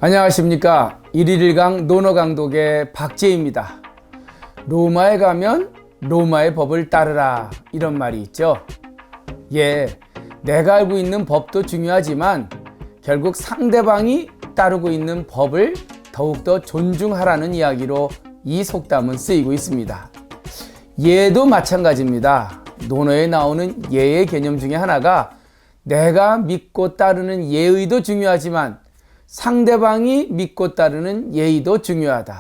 안녕하십니까. 1일1강 논어강독의 박재입니다. 로마에 가면 로마의 법을 따르라, 이런 말이 있죠. 내가 알고 있는 법도 중요하지만 결국 상대방이 따르고 있는 법을 더욱더 존중하라는 이야기로 이 속담은 쓰이고 있습니다. 예도 마찬가지입니다. 논어에 나오는 예의 개념 중에 하나가 내가 믿고 따르는 예의도 중요하지만 상대방이 믿고 따르는 예의도 중요하다.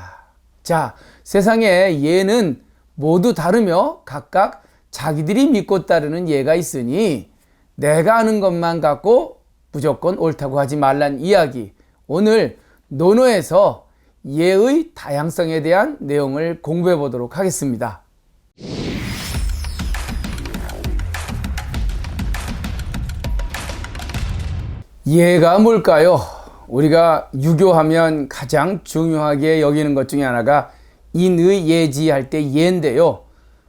자, 세상에 예는 모두 다르며 각각 자기들이 믿고 따르는 예가 있으니 내가 아는 것만 갖고 무조건 옳다고 하지 말란 이야기. 오늘 논어에서 예의 다양성에 대한 내용을 공부해 보도록 하겠습니다. 예가 뭘까요? 우리가 유교하면 가장 중요하게 여기는 것 중에 하나가 인의 예지 할 때 예인데요.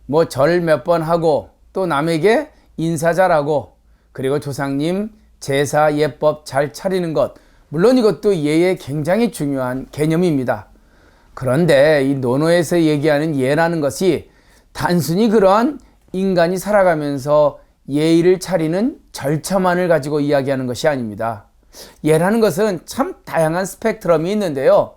뭐 절 몇 번 하고 또 남에게 인사 잘하고 그리고 조상님 제사 예법 잘 차리는 것, 물론 이것도 예의 굉장히 중요한 개념입니다. 그런데 이 논어에서 얘기하는 예라는 것이 단순히 그런 인간이 살아가면서 예의를 차리는 절차만을 가지고 이야기하는 것이 아닙니다. 예라는 것은 참 다양한 스펙트럼이 있는데요.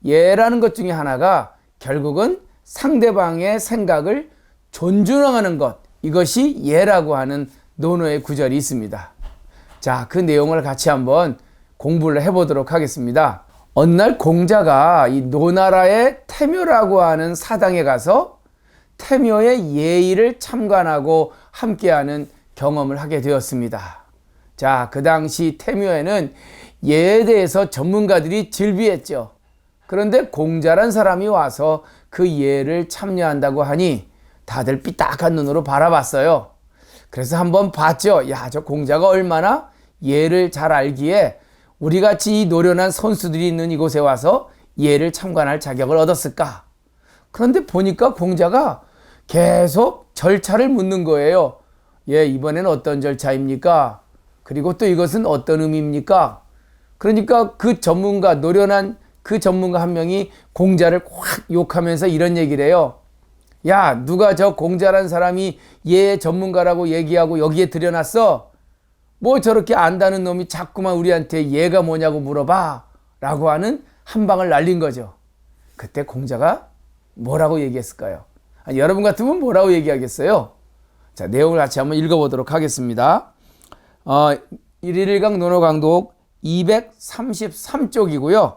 예라는 것 중에 하나가 결국은 상대방의 생각을 존중하는 것, 이것이 예라고 하는 논어의 구절이 있습니다. 자, 그 내용을 같이 한번 공부를 해보도록 하겠습니다. 어느 날 공자가 이 노나라의 태묘라고 하는 사당에 가서 태묘의 예의를 참관하고 함께하는 경험을 하게 되었습니다. 자, 그 당시 태묘에는 예에 대해서 전문가들이 즐비했죠. 그런데 공자란 사람이 와서 그 예를 참여한다고 하니 다들 삐딱한 눈으로 바라봤어요. 그래서 한번 봤죠. 야, 저 공자가 얼마나 예를 잘 알기에 우리같이 이 노련한 선수들이 있는 이곳에 와서 예를 참관할 자격을 얻었을까? 그런데 보니까 공자가 계속 절차를 묻는 거예요. 이번엔 어떤 절차입니까? 그리고 또 이것은 어떤 의미입니까? 그러니까 그 전문가, 노련한 그 전문가 한 명이 공자를 확 욕하면서 이런 얘기를 해요. 야, 누가 저 공자란 사람이 예 전문가라고 얘기하고 여기에 들여놨어? 뭐 저렇게 안다는 놈이 자꾸만 우리한테 예가 뭐냐고 물어봐 라고 하는 한 방을 날린 거죠. 그때 공자가 뭐라고 얘기했을까요? 여러분 같으면 뭐라고 얘기하겠어요? 자, 내용을 같이 한번 읽어보도록 하겠습니다. 1일1강 논어강독 233쪽이고요.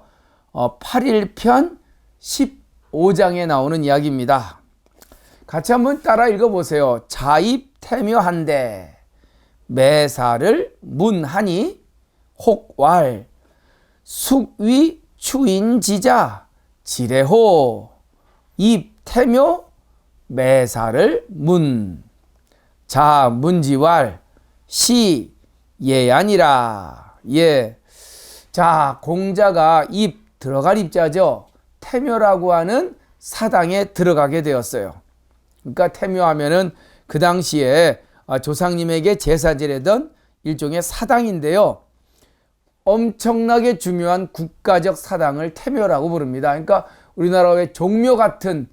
8일편 15장에 나오는 이야기입니다. 같이 한번 따라 읽어보세요. 자입태묘한데 매사를 문하니 혹왈 숙위 추인지자 지레호 입태묘 매사를 문. 자, 문지왈 시 예아니라. 예. 자, 공자가 입, 들어갈 입자죠. 태묘라고 하는 사당에 들어가게 되었어요. 그러니까 태묘하면은 그 당시에 조상님에게 제사 지내던 일종의 사당인데요. 엄청나게 중요한 국가적 사당을 태묘라고 부릅니다. 그러니까 우리나라의 종묘 같은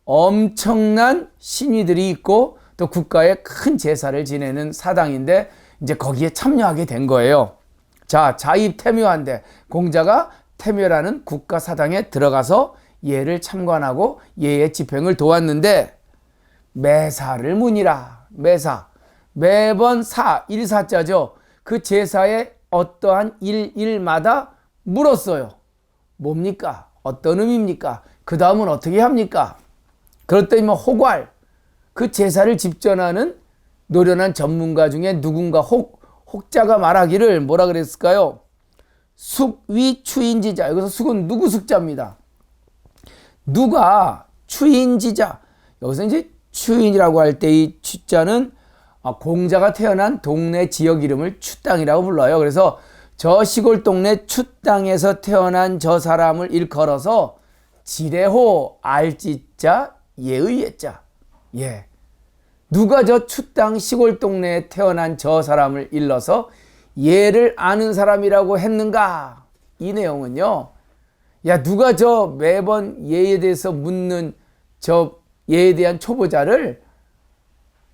엄청난 신이들이 있고 또 국가에 큰 제사를 지내는 사당인데 이제 거기에 참여하게 된 거예요. 자, 자입태묘한데 공자가 태묘라는 국가 사당에 들어가서 예를 참관하고 예의 집행을 도왔는데 매사를 문이라. 매사, 매번 사, 일사자죠. 그 제사의 어떠한 일마다 물었어요. 뭡니까? 어떤 의미입니까? 그 다음은 어떻게 합니까? 그랬더니 뭐 혹왈, 그 제사를 집전하는 노련한 전문가 중에 누군가 혹자가 말하기를 뭐라 그랬을까요? 숙위 추인지자. 여기서 숙은 누구 숙자입니다. 누가 추인지자. 여기서 이제 추인이라고 할 때 이 추자는 공자가 태어난 동네 지역 이름을 추땅이라고 불러요. 그래서 저 시골 동네 추땅에서 태어난 저 사람을 일컬어서 지레호 알지자 예의예자. 예. 누가 저 추땅 시골 동네에 태어난 저 사람을 일러서 예를 아는 사람이라고 했는가? 이 내용은요. 야, 누가 저 매번 예에 대해서 묻는 저 예에 대한 초보자를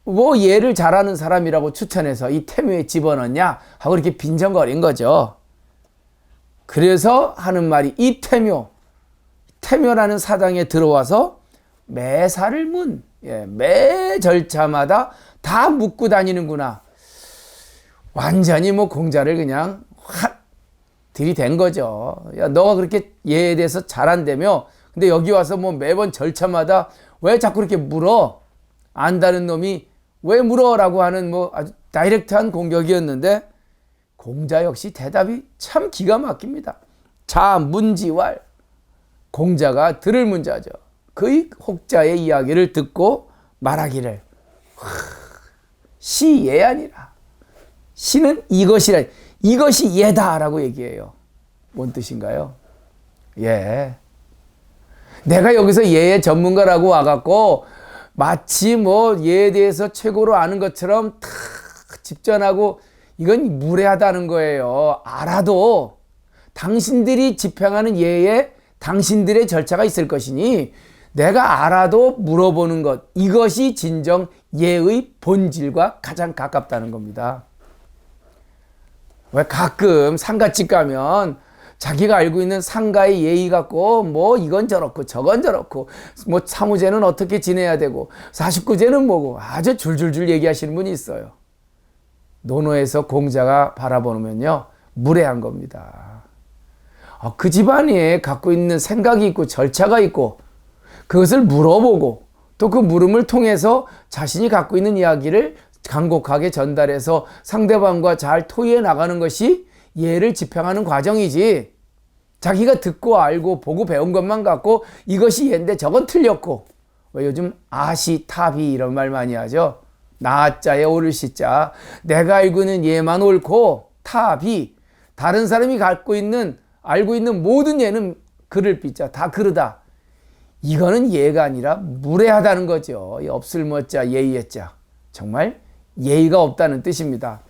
뭐 예를 잘하는 사람이라고 추천해서 이 태묘에 집어넣냐 하고 이렇게 빈정거린 거죠. 그래서 하는 말이 이 태묘라는 사당에 들어와서 매사를 매 절차마다 다 묻고 다니는구나. 완전히 뭐 공자를 그냥 확 들이댄 거죠. 야, 너가 그렇게 예에 대해서 잘한다며. 근데 여기 와서 뭐 매번 절차마다 왜 자꾸 이렇게 물어? 안다는 놈이 왜 물어라고 하는 뭐 아주 다이렉트한 공격이었는데 공자 역시 대답이 참 기가 막힙니다. 자 문지왈. 공자가 들을 문자죠. 그의 혹자의 이야기를 듣고 말하기를 시예아니라. 시는 이것이라. 이것이 예다라고 얘기해요. 뭔 뜻인가요? 예. 내가 여기서 예의 전문가라고 와갖고 마치 뭐 예에 대해서 최고로 아는 것처럼 탁 집전하고 이건 무례하다는 거예요. 알아도 당신들이 집행하는 예에 당신들의 절차가 있을 것이니 내가 알아도 물어보는 것, 이것이 진정 예의 본질과 가장 가깝다는 겁니다. 왜 가끔 상가집 가면 자기가 알고 있는 상가의 예의 갖고 뭐 이건 저렇고 저건 저렇고 뭐 사무제는 어떻게 지내야 되고 49제는 뭐고 아주 줄줄줄 얘기하시는 분이 있어요. 논어에서 공자가 바라보면요 무례한 겁니다. 그 집안에 갖고 있는 생각이 있고 절차가 있고 그것을 물어보고 또 그 물음을 통해서 자신이 갖고 있는 이야기를 간곡하게 전달해서 상대방과 잘 토의해 나가는 것이 예를 집행하는 과정이지, 자기가 듣고 알고 보고 배운 것만 갖고 이것이 예인데 저건 틀렸고, 왜 요즘 아시타비 이런 말 많이 하죠. 나자에 오를 시자, 내가 알고 있는 예만 옳고 타비, 다른 사람이 갖고 있는 알고 있는 모든 예는 그를 삐자 다 그르다. 이거는 예가 아니라 무례하다는 거죠. 없을 뭐자 예의의 자, 정말 예의가 없다는 뜻입니다.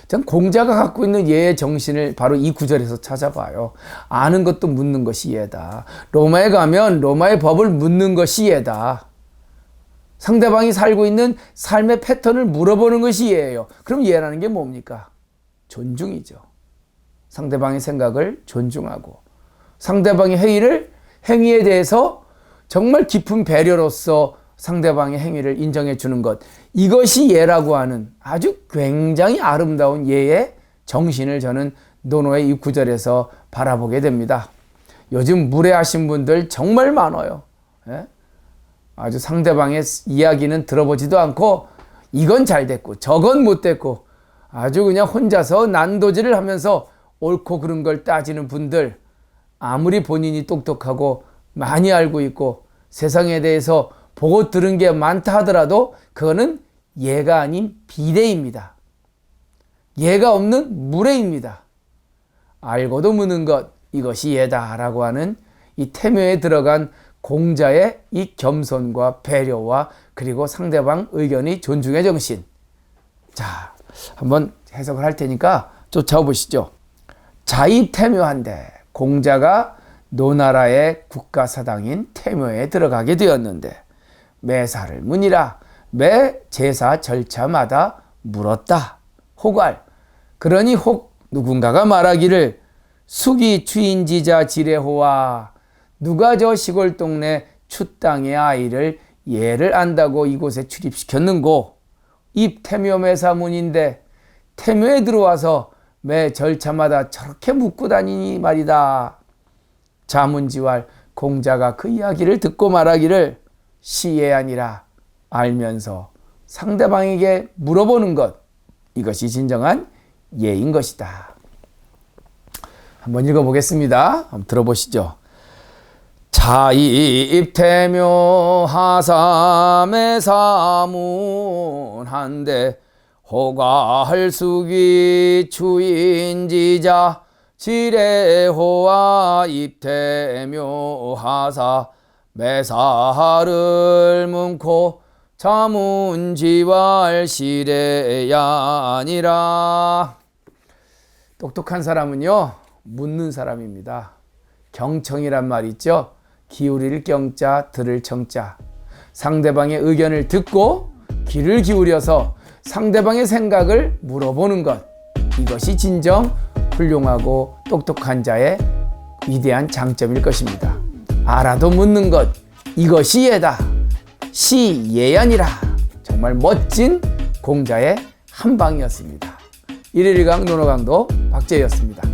전 공자가 갖고 있는 예의 정신을 바로 이 구절에서 찾아봐요. 아는 것도 묻는 것이 예다. 로마에 가면 로마의 법을 묻는 것이 예다. 상대방이 살고 있는 삶의 패턴을 물어보는 것이 예예요. 그럼 예라는 게 뭡니까? 존중이죠. 상대방의 생각을 존중하고 상대방의 행위에 대해서 정말 깊은 배려로서 상대방의 행위를 인정해 주는 것, 이것이 예라고 하는 아주 굉장히 아름다운 예의 정신을 저는 논어의 이 구절에서 바라보게 됩니다. 요즘 무례하신 분들 정말 많아요. 예? 아주 상대방의 이야기는 들어보지도 않고 이건 잘 됐고 저건 못 됐고 아주 그냥 혼자서 난도질을 하면서 옳고 그른 걸 따지는 분들, 아무리 본인이 똑똑하고 많이 알고 있고 세상에 대해서 보고 들은 게 많다 하더라도 그거는 예가 아닌 비례입니다. 예가 없는 무례입니다. 알고도 무는 것, 이것이 예다라고 하는 이 태묘에 들어간 공자의 이 겸손과 배려와 그리고 상대방 의견이 존중의 정신. 자, 한번 해석을 할 테니까 쫓아보시죠. 자의태묘한데, 공자가 노나라의 국가사당인 태묘에 들어가게 되었는데 매사를 문이라, 매 제사 절차마다 물었다. 혹알, 그러니 혹 누군가가 말하기를 숙이 추인지자 지레호와, 누가 저 시골 동네 추땅의 아이를 예를 안다고 이곳에 출입시켰는고. 입 태묘 매사문인데 태묘에 들어와서 매 절차마다 저렇게 묻고 다니니 말이다. 자문지왈, 공자가 그 이야기를 듣고 말하기를 시에 아니라 알면서 상대방에게 물어보는 것, 이것이 진정한 예인 것이다. 한번 읽어보겠습니다. 한번 들어보시죠. 자이입태묘 하삼의 사문한데 호가할수기 추인지자 지레호와 입태묘 하사 매사를 문고 자문지왈 시레야 아니라. 똑똑한 사람은요 묻는 사람입니다. 경청이란 말 있죠? 기울일 경자, 들을 청자. 상대방의 의견을 듣고 귀를 기울여서 상대방의 생각을 물어보는 것. 이것이 진정 훌륭하고 똑똑한 자의 위대한 장점일 것입니다. 알아도 묻는 것. 이것이 예다. 시예연이라. 정말 멋진 공자의 한방이었습니다. 일일1강 논어강도 박재였습니다.